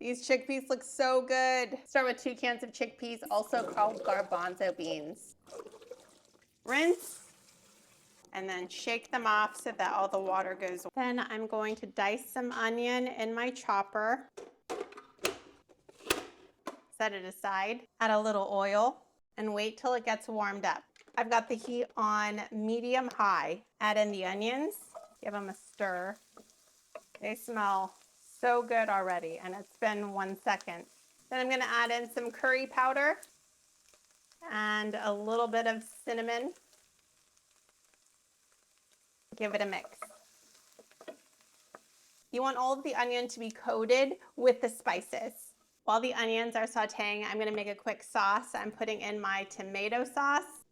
These chickpeas look so good. Start with 2 cans of chickpeas, also called garbanzo beans. Rinse, and then shake them off so that all the water goes away. Then I'm going to dice some onion in my chopper. Set it aside, add a little oil, and wait till it gets warmed up. I've got the heat on medium-high. Add in the onions, give them a stir. They smell so good already, and it's been 1 second. Then I'm gonna add in some curry powder and a little bit of cinnamon. Give it a mix. You want all of the onion to be coated with the spices. While the onions are sauteing, I'm gonna make a quick sauce. I'm putting in my tomato sauce,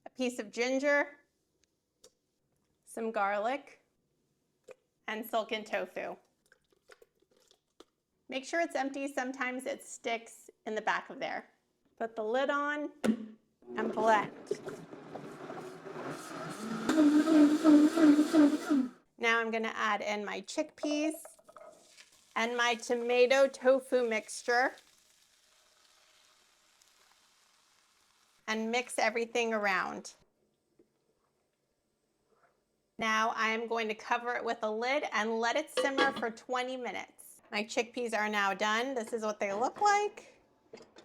a piece of ginger, some garlic, and silken tofu. Make sure it's empty. Sometimes it sticks in the back of there. Put the lid on and blend. Now I'm gonna add in my chickpeas and my tomato tofu mixture and mix everything around. Now I'm going to cover it with a lid and let it simmer for 20 minutes. My chickpeas are now done. This is what they look like.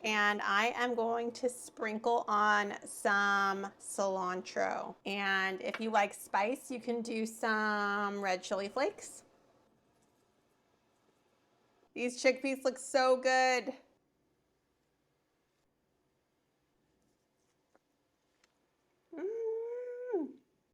And I am going to sprinkle on some cilantro. And if you like spice, you can do some red chili flakes. These chickpeas look so good.